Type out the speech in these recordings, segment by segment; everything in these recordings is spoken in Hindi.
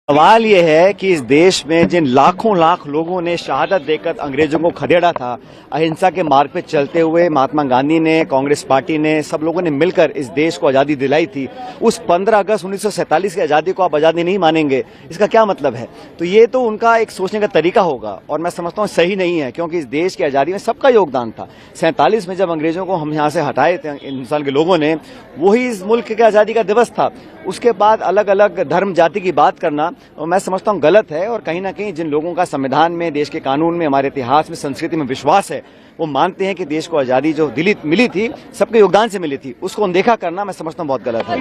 सवाल ये है कि इस देश में जिन लाखों लाख लोगों ने शहादत देकर अंग्रेजों को खदेड़ा था, अहिंसा के मार्ग पे चलते हुए महात्मा गांधी ने, कांग्रेस पार्टी ने, सब लोगों ने मिलकर इस देश को आज़ादी दिलाई थी। उस 15 अगस्त 1947 की आज़ादी को आप आज़ादी नहीं मानेंगे, इसका क्या मतलब है? तो ये तो उनका एक सोचने का तरीका होगा और मैं समझता हूँ सही नहीं है, क्योंकि इस देश की आज़ादी में सबका योगदान था। 47 में जब अंग्रेजों को हम यहाँ से हटाए थे हिंदुस्तान के लोगों ने, वही इस मुल्क की आज़ादी का दिवस था। उसके बाद अलग अलग धर्म जाति की बात करना मैं समझता हूँ गलत है। और कहीं ना कहीं जिन लोगों का संविधान में, देश के कानून में, हमारे इतिहास में, संस्कृति में विश्वास है, वो मानते हैं कि देश को आज़ादी जो मिली थी सबके योगदान से मिली थी, उसको अनदेखा करना मैं समझता हूँ बहुत गलत है।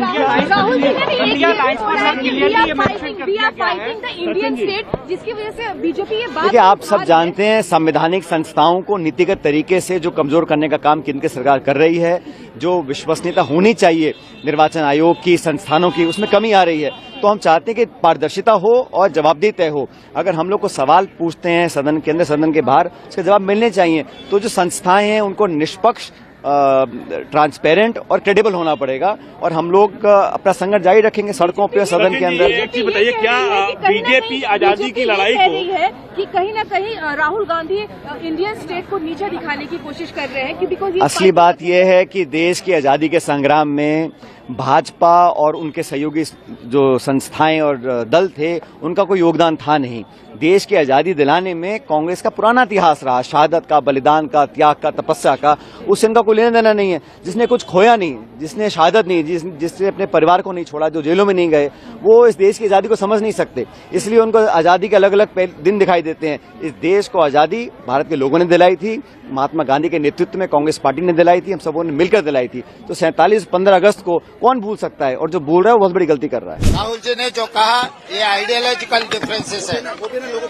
जिसकी वजह से बीजेपी ये बात, देखिए आप सब जानते हैं संवैधानिक संस्थाओं को नीतिगत तरीके से जो कमजोर करने का काम केंद्र सरकार कर रही है, जो विश्वसनीयता होनी चाहिए निर्वाचन आयोग की, संस्थानों की, उसमें कमी आ रही है। तो हम चाहते हैं कि पारदर्शिता हो और जवाबदेही तय हो। अगर हम लोग को सवाल पूछते हैं सदन के अंदर, सदन के बाहर, उसके जवाब मिलने चाहिए। तो जो संस्थाएं हैं उनको निष्पक्ष, ट्रांसपेरेंट और क्रेडिबल होना पड़ेगा और हम लोग अपना संघर्ष जारी रखेंगे सड़कों पे, सदन के अंदर। एक चीज बताइए, क्या बीजेपी आजादी की लड़ाई को है कि कहीं ना कहीं राहुल गांधी इंडियन स्टेट को नीचे दिखाने की कोशिश कर रहे हैं? बिकॉज असली बात यह है कि देश की आजादी के संग्राम में भाजपा और उनके सहयोगी जो संस्थाएं और दल थे, उनका कोई योगदान था नहीं। देश की आज़ादी दिलाने में कांग्रेस का पुराना इतिहास रहा, शहादत का, बलिदान का, त्याग का, तपस्या का, उससे इनका कोई लेना देना नहीं है। जिसने कुछ खोया नहीं, जिसने शहादत नहीं, जिसने अपने परिवार को नहीं छोड़ा, जो जेलों में नहीं गए, वो इस देश की आज़ादी को समझ नहीं सकते। इसलिए उनको आज़ादी के अलग अलग दिन दिखाई देते हैं। इस देश को आज़ादी भारत के लोगों ने दिलाई थी, महात्मा गांधी के नेतृत्व में कांग्रेस पार्टी ने दिलाई थी, हम सबों ने मिलकर दिलाई थी। तो 15 अगस्त को कौन भूल सकता है? और जो भूल रहा है वो बहुत बड़ी गलती कर रहा है। राहुल जी ने जो कहा ये आइडियोलॉजिकल डिफरेंसेस है,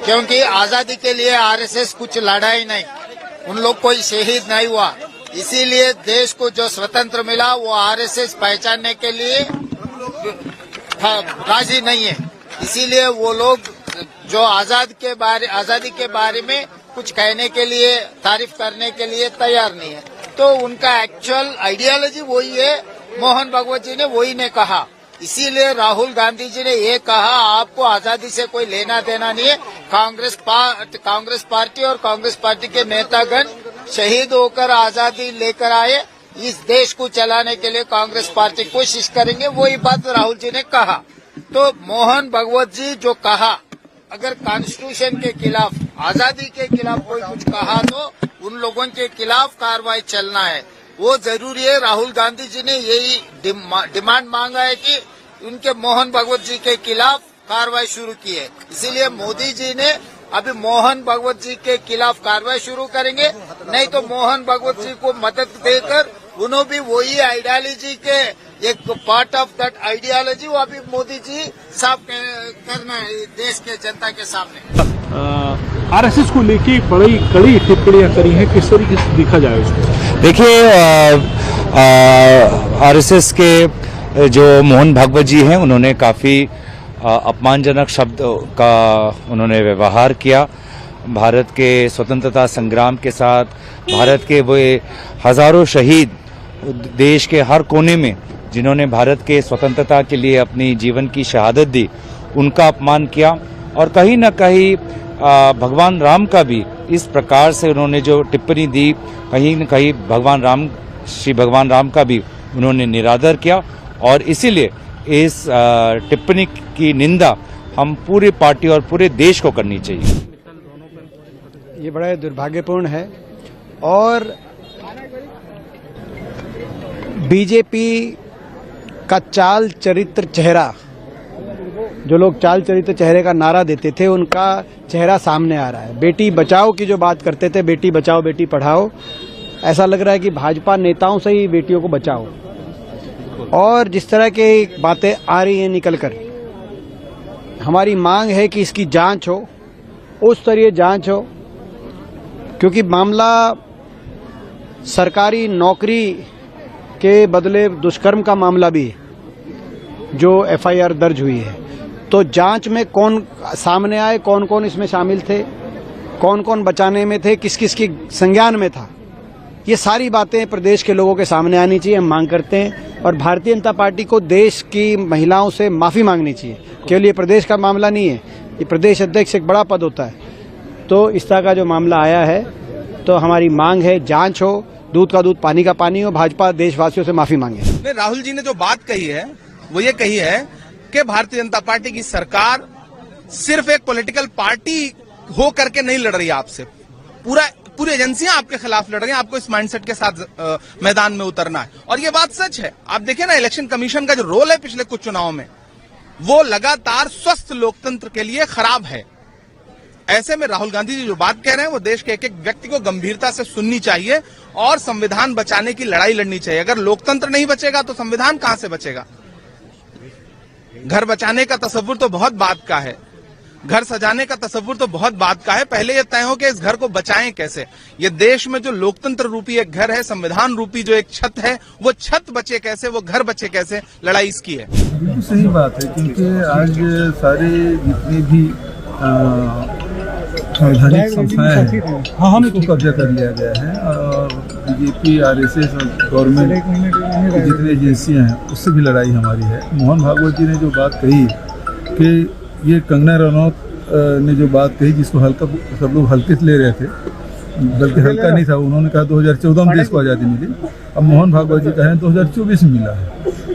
क्योंकि आजादी के लिए आरएसएस कुछ लड़ा ही नहीं, उन लोग कोई शहीद नहीं हुआ। इसीलिए देश को जो स्वतंत्र मिला वो आरएसएस पहचानने के लिए राजी नहीं है। इसीलिए वो लोग जो आजादी के बारे में कुछ कहने के लिए, तारीफ करने के लिए तैयार नहीं है। तो उनका एक्चुअल आइडियोलॉजी वही है, मोहन भागवत जी ने वही ने कहा। इसीलिए राहुल गांधी जी ने ये कहा आपको आजादी से कोई लेना देना नहीं है। कांग्रेस पार्टी और कांग्रेस पार्टी के नेतागण शहीद होकर आजादी लेकर आए, इस देश को चलाने के लिए कांग्रेस पार्टी कोशिश करेंगे, वही बात राहुल जी ने कहा। तो मोहन भागवत जी जो कहा, अगर कॉन्स्टिट्यूशन के खिलाफ, आजादी के खिलाफ कोई कुछ कहा तो उन लोगों के खिलाफ कार्रवाई चलना है, वो जरूरी है। राहुल गांधी जी ने यही डिमांड मांगा है कि उनके मोहन भागवत जी के खिलाफ कार्रवाई शुरू की है। इसीलिए मोदी जी ने अभी मोहन भागवत जी के खिलाफ कार्रवाई शुरू करेंगे, नहीं तो मोहन भागवत जी को मदद देकर उन्होंने भी वही आइडियोलॉजी के एक पार्ट ऑफ दैट आइडियोलॉजी वो अभी मोदी जी साफ करना है देश के जनता के सामने। आरएसएस को लेके बड़ी कड़ी टिप्पणियां करी हैं, किस तरीके से देखा जाए उसको? देखिए आरएसएस के जो मोहन भागवत जी हैं, उन्होंने काफ़ी अपमानजनक शब्द का उन्होंने व्यवहार किया। भारत के स्वतंत्रता संग्राम के साथ भारत के वो हजारों शहीद देश के हर कोने में जिन्होंने भारत के स्वतंत्रता के लिए अपनी जीवन की शहादत दी, उनका अपमान किया। और कहीं न कहीं भगवान राम का भी इस प्रकार से उन्होंने जो टिप्पणी दी, कहीं न कहीं श्री भगवान राम का भी उन्होंने निरादर किया। और इसीलिए इस टिप्पणी की निंदा हम पूरी पार्टी और पूरे देश को करनी चाहिए। ये बड़ा दुर्भाग्यपूर्ण है और बीजेपी का चाल चरित्र चेहरा, जो लोग चाल चरित्र चेहरे का नारा देते थे, उनका चेहरा सामने आ रहा है। बेटी बचाओ की जो बात करते थे, बेटी बचाओ बेटी पढ़ाओ, ऐसा लग रहा है कि भाजपा नेताओं से ही बेटियों को बचाओ। और जिस तरह की बातें आ रही हैं निकलकर, हमारी मांग है कि इसकी जांच हो, उस स्तरीय जांच हो, क्योंकि मामला सरकारी नौकरी के बदले दुष्कर्म का मामला भी है जो एफआईआर दर्ज हुई है। तो जांच में कौन सामने आए, कौन कौन इसमें शामिल थे, कौन कौन बचाने में थे, किस किस की संज्ञान में था, ये सारी बातें प्रदेश के लोगों के सामने आनी चाहिए। हम मांग करते हैं और भारतीय जनता पार्टी को देश की महिलाओं से माफ़ी मांगनी चाहिए। केवल ये प्रदेश का मामला नहीं है, ये प्रदेश अध्यक्ष एक बड़ा पद होता है। तो इस तरह का जो मामला आया है, तो हमारी मांग है जांच हो, दूध का दूध पानी का पानी हो, भाजपा देशवासियों से माफ़ी मांगे। राहुल जी ने जो बात कही है वो ये कही है कि भारतीय जनता पार्टी की सरकार सिर्फ एक पॉलिटिकल पार्टी हो करके नहीं लड़ रही है आपसे, पूरी एजेंसियां आपके खिलाफ लड़ रही हैं। आपको इस माइंडसेट के साथ मैदान में उतरना है और ये बात सच है। आप देखिए ना, इलेक्शन कमीशन का जो रोल है पिछले कुछ चुनाव में, वो लगातार स्वस्थ लोकतंत्र के लिए खराब है। ऐसे में राहुल गांधी जी जो बात कह रहे हैं वो देश के एक एक व्यक्ति को गंभीरता से सुननी चाहिए और संविधान बचाने की लड़ाई लड़नी चाहिए। अगर लोकतंत्र नहीं बचेगा तो संविधान कहां से बचेगा? घर बचाने का तस्वुर तो बहुत बात का है, घर सजाने का तस्वुर तो बहुत बात का है। पहले ये तय हो कि इस घर को बचाएं कैसे। ये देश में जो लोकतंत्र रूपी एक घर है, संविधान रूपी जो एक छत है, वो छत बचे कैसे, वो घर बचे कैसे, लड़ाई इसकी है। बिल्कुल सही बात है, क्योंकि आज सारे जितने भी संवैधानिक संस्थाएं हैं उसको कब्जा कर लिया गया है और बीजेपी, आरएसएस और गवर्नमेंट की जितनी एजेंसियां हैं उससे भी लड़ाई हमारी है। मोहन भागवत जी ने जो बात कही कि ये कंगना रनौत ने जो बात कही, जिसको हल्का सब लोग हल्के से ले रहे थे, बल्कि हल्का नहीं था, उन्होंने कहा 2014 में देश को आज़ादी मिली। अब मोहन भागवत जी कह रहे हैं 2024 में मिला है।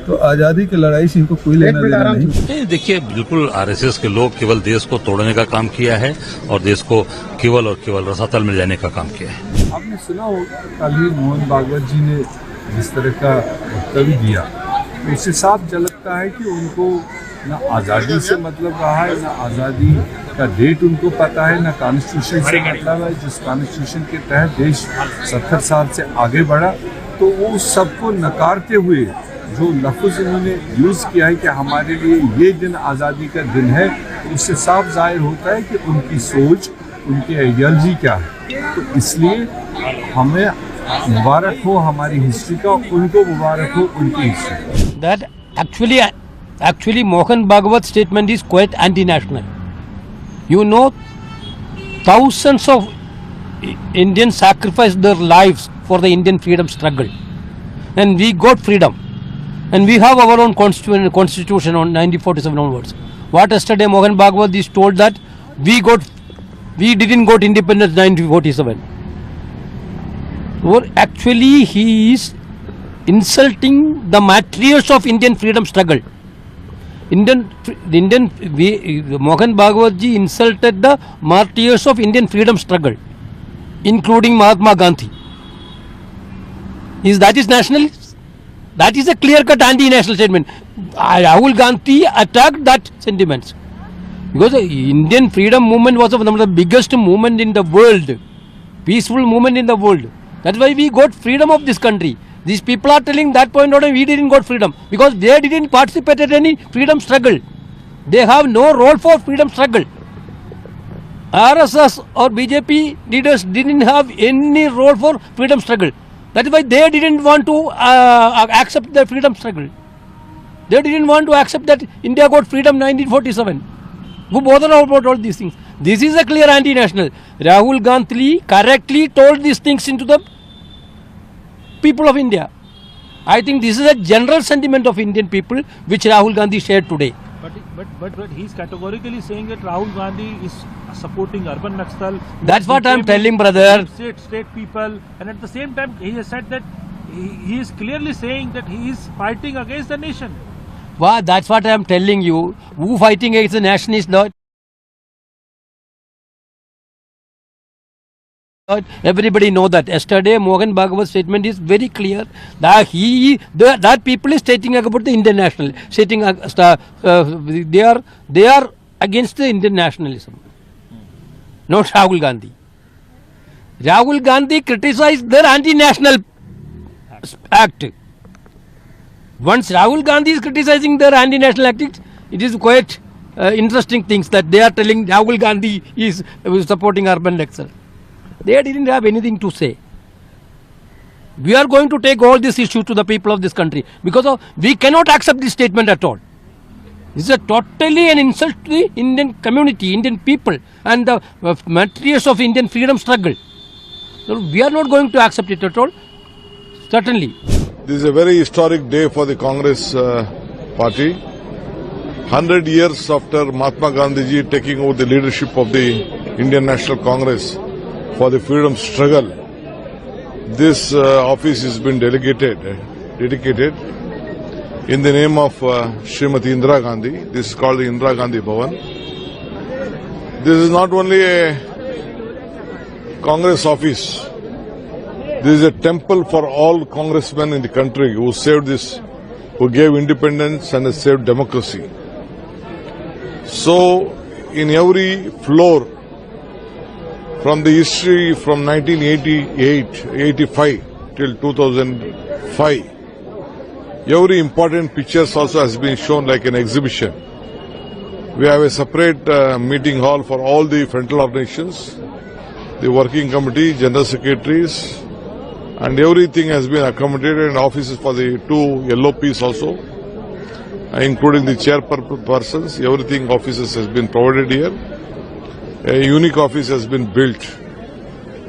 तो आज़ादी की लड़ाई से इनको कोई लेना देना नहीं। देखिए, बिल्कुल आरएसएस के लोग केवल देश को तोड़ने का काम किया है और देश को केवल और केवल रसातल में जाने का काम किया है। आपने सुना होगा कल ही मोहन भागवत जी ने जिस तरह का वक्तव्य दिया, उससे साफ झलकता है कि उनको ना आज़ादी से मतलब रहा है, ना आज़ादी का डेट उनको पता है, ना कॉन्स्टिट्यूशन से मतलब है। जिस कॉन्स्टिट्यूशन के तहत देश 70 साल से आगे बढ़ा, तो वो सबको नकारते हुए जो लफ्ज़ उन्होंने यूज़ किया है कि हमारे लिए ये दिन आज़ादी का दिन है, उससे साफ जाहिर होता है कि उनकी सोच, उनकी आइडियोलॉजी क्या है। तो इसलिए हमें मुबारक हो हमारी हिस्ट्री का, उनको मुबारक हो उनकी history. That actually Mohan Bhagwat's statement is quite anti-national. You know, thousands of Indians sacrificed their lives for the Indian freedom struggle, and we got freedom, and we have our own constitution on 1947 onwards. What yesterday Mohan Bhagwat is told that we didn't got independence 1947. Or actually he is insulting the martyrs of Indian freedom struggle. Mohan Bhagwat ji insulted the martyrs of Indian freedom struggle, including Mahatma Gandhi. That is nationalist? That is a clear-cut anti-national statement. Rahul Gandhi attacked that sentiments because the Indian freedom movement was one of the biggest movement in the world, peaceful movement in the world. That's why we got freedom of this country. These people are telling that point out we didn't got freedom because they didn't participate in any freedom struggle. They have no role for freedom struggle. RSS or BJP leaders didn't have any role for freedom struggle. That is why they didn't want to accept the freedom struggle. They didn't want to accept that India got freedom 1947. Who bother about all these things? This is a clear anti-national. Rahul Gandhi correctly told these things into the people of India. I think this is a general sentiment of Indian people which Rahul Gandhi shared today. But he's categorically saying that Rahul Gandhi is supporting urban Naxal. That's what I'm telling, brother. State people, and at the same time he has said that he is clearly saying that he is fighting against the nation. Wow, that's what I'm telling you. Who fighting against the nationalist Lord? Everybody know that. Yesterday, Mohan Bhagwat's statement is very clear that that people is stating about the Indian national, stating they are against the Indian nationalism, not Rahul Gandhi. Rahul Gandhi criticized their anti-national act. Once Rahul Gandhi is criticizing their anti-national act, it is quite interesting things that they are telling Rahul Gandhi is supporting urban Naxal. They didn't have anything to say. We are going to take all this issue to the people of this country because we cannot accept this statement at all. This is a totally an insult to the Indian community, Indian people and the martyrs of Indian freedom struggle. So we are not going to accept it at all, certainly. This is a very historic day for the Congress party. 100 years after Mahatma Gandhi ji taking over the leadership of the Indian National Congress for the freedom struggle, this office has been dedicated in the name of Srimati Indira Gandhi. This is called the Indira Gandhi Bhavan. This is not only a Congress office. This is a temple for all congressmen in the country who saved this, who gave independence and saved democracy. So, in every floor, from the history from 1988-85 till 2005, every important pictures also has been shown like an exhibition. We have a separate meeting hall for all the frontal organizations, the working committee, general secretaries, and everything has been accommodated, and offices for the two LOPs also, including the chairpersons. Everything offices has been provided here. A unique office has been built.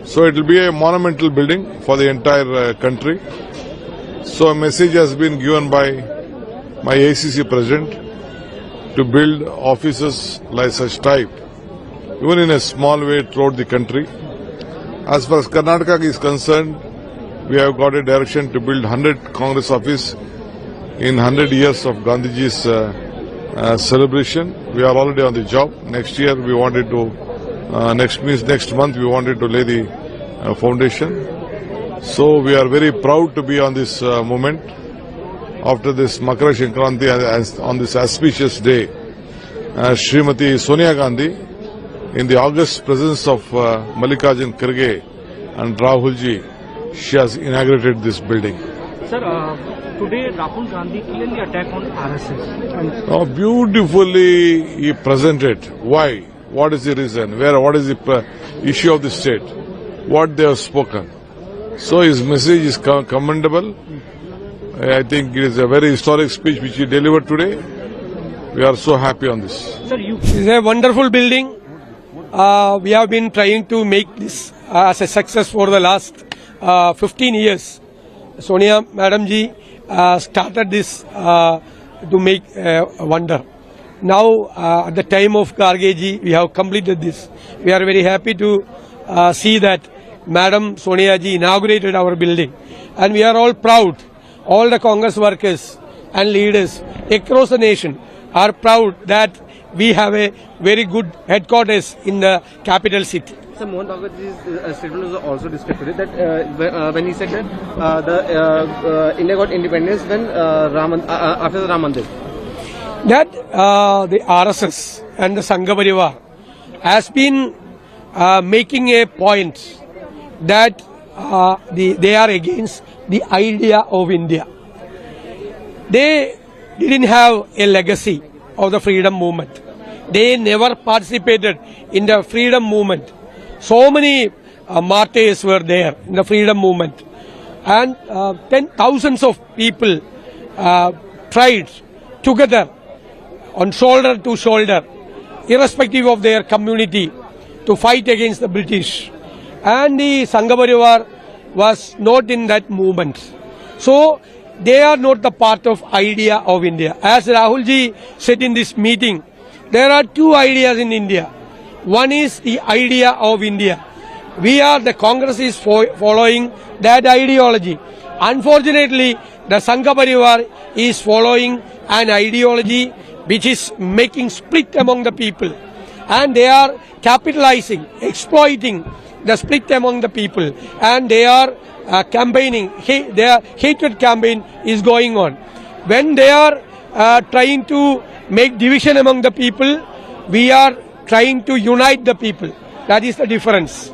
So it will be a monumental building for the entire country. So a message has been given by my ACC president to build offices like such type, even in a small way throughout the country. As far as Karnataka is concerned, we have got a direction to build 100 Congress office in 100 years of Gandhiji's celebration. We are already on the job. Next year we wanted to, next month we wanted to lay the foundation. So we are very proud to be on this moment after this Makara Sankranti, on this auspicious day. Srimati Sonia Gandhi, in the august presence of Mallikarjun Kharge and Rahul ji, she has inaugurated this building. Sir, today Rahul Gandhi clearly attacked on RSS. Now, beautifully he presented. Why? What is the reason? What is the issue of the state? What they have spoken. So his message is commendable. I think it is a very historic speech which he delivered today. We are so happy on this. Sir, It's a wonderful building. We have been trying to make this as a success for the last 15 years. Sonia Madam ji started this to make a wonder. Now, at the time of Kharge ji, we have completed this. We are very happy to see that Madam Sonia ji inaugurated our building. And we are all proud. All the Congress workers and leaders across the nation are proud that we have a very good headquarters in the capital city. So Mohan Bhagwatji's statement was also disrespected that when he said that India got independence when after the Ram Mandir. That the RSS and the Sangha Parivar has been making a point that they are against the idea of India. They didn't have a legacy of the freedom movement. They never participated in the freedom movement. So many martyrs were there in the freedom movement. And thousands of people tried together on shoulder to shoulder, irrespective of their community, to fight against the British. And the Sangha Parivar was not in that movement. So they are not the part of idea of India. As Rahul ji said in this meeting, there are two ideas in India. One is the idea of India. The Congress is following that ideology. Unfortunately, the Sangha Parivar is following an ideology which is making split among the people. And they are capitalizing, exploiting the split among the people. And they are campaigning, their hatred campaign is going on. When they are trying to make division among the people, we are trying to unite the people. That is the difference.